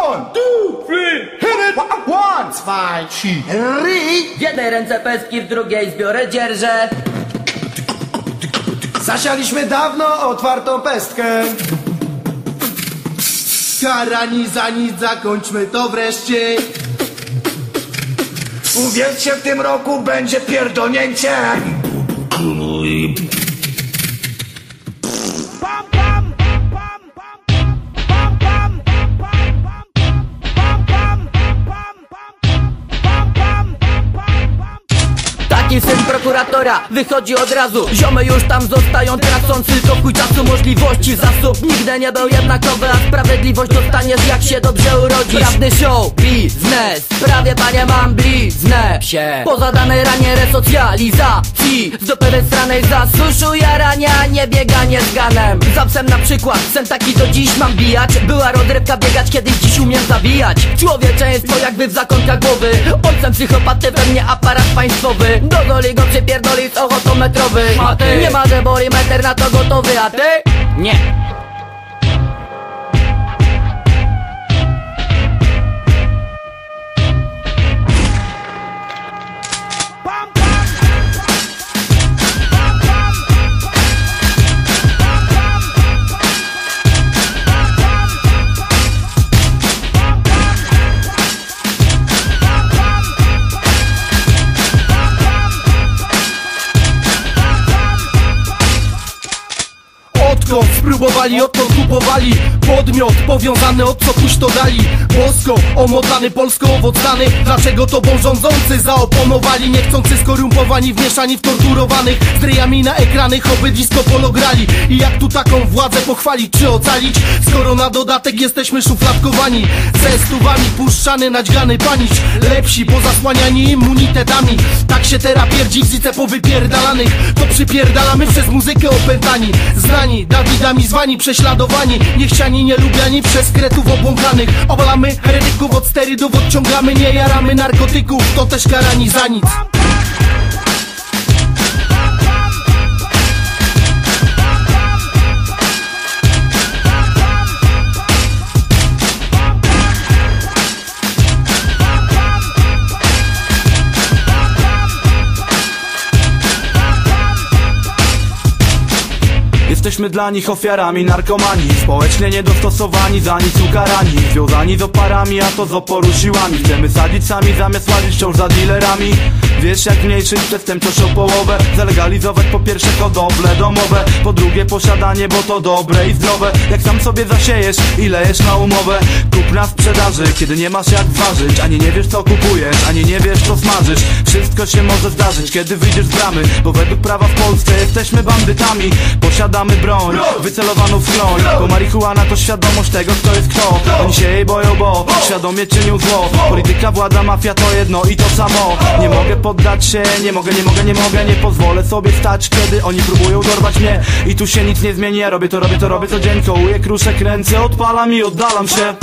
1, 2, 3, hit it! 1, 2, 3, W jednej ręce pestki, w drugiej zbiorę dzierżę. Zasialiśmy dawno otwartą pestkę. Karani za nic, zakończmy to wreszcie. Uwierzcie, w tym roku będzie pierdolnięcie! Taki syn prokuratora wychodzi od razu. Ziomy już tam zostają, tracąc tylko chuj czasu, możliwości, zasób. Nigdy nie był jednakowy, a sprawiedliwość dostaniesz jak się dobrze urodzisz. Prawny show, biznes, prawie panie mam bliznę psie. Po zadanej ranie resocjalizacji z dupy wystranej zasuszu jarania, nie bieganie z ganem. Za psem na przykład, sen taki do dziś mam bijać. Była rozrywka biegać, kiedyś dziś umiem zabijać. Człowieczeństwo jakby w zakątkach głowy. Ojcem psychopaty we mnie aparat państwowy. Dogoli go przypierdoli z ochotometrowy. A ty? Nie ma, że boli meter na to gotowy, a ty? Nie. Odkąd spróbowali, odkąd kupowali podmiot powiązany, od co kuś to dali. Bosko, omotany, polsko owocany. Dlaczego tobą rządzący zaoponowali? Niechcący skorumpowani, wmieszani w torturowanych. Z ryjami na ekrany obydlisko polograli. I jak tu taką władzę pochwalić czy ocalić, skoro na dodatek jesteśmy szufladkowani? Ze stówami puszczany, naćgany panicz. Lepsi pozasłaniani immunitetami. Tak się terapierdzi w zice powypierdalanych. To przypierdalamy przez muzykę opętani. Znani, Dawidami zwani, prześladowani, niechciani, nielubiani przez kretów obłąkanych. Obalamy heretyków, od sterydów odciągamy, nie jaramy narkotyków, to też karani za nic. Jesteśmy dla nich ofiarami narkomanii. Społecznie niedostosowani, za nic ukarani. Związani z oparami, a to z oporu siłami. Chcemy sadzić sami, zamiast łazić wciąż za dealerami. Wiesz, jak mniejszyć przestępczość o połowę. Zalegalizować po pierwsze hodowle domowe, po drugie posiadanie, bo to dobre i zdrowe. Jak sam sobie zasiejesz i lejesz na umowę. Kup na sprzedaży, kiedy nie masz jak ważyć. Ani nie wiesz co kupujesz, ani nie wiesz co smażysz. Wszystko się może zdarzyć, kiedy wyjdziesz z bramy, bo według prawa w Polsce jesteśmy bandytami. Posiadamy broń, wycelowaną w skroń. Bo marihuana to świadomość tego, kto jest kto. Oni się jej boją, bo świadomie czynią zło. Polityka, władza, mafia to jedno i to samo. Nie mogę poddać się, nie mogę, nie pozwolę sobie stać, kiedy oni próbują dorwać mnie. I tu się nic nie zmieni, ja robię to, robię co dzień. Kołuję, kruszę, kręcę, odpalam i oddalam się.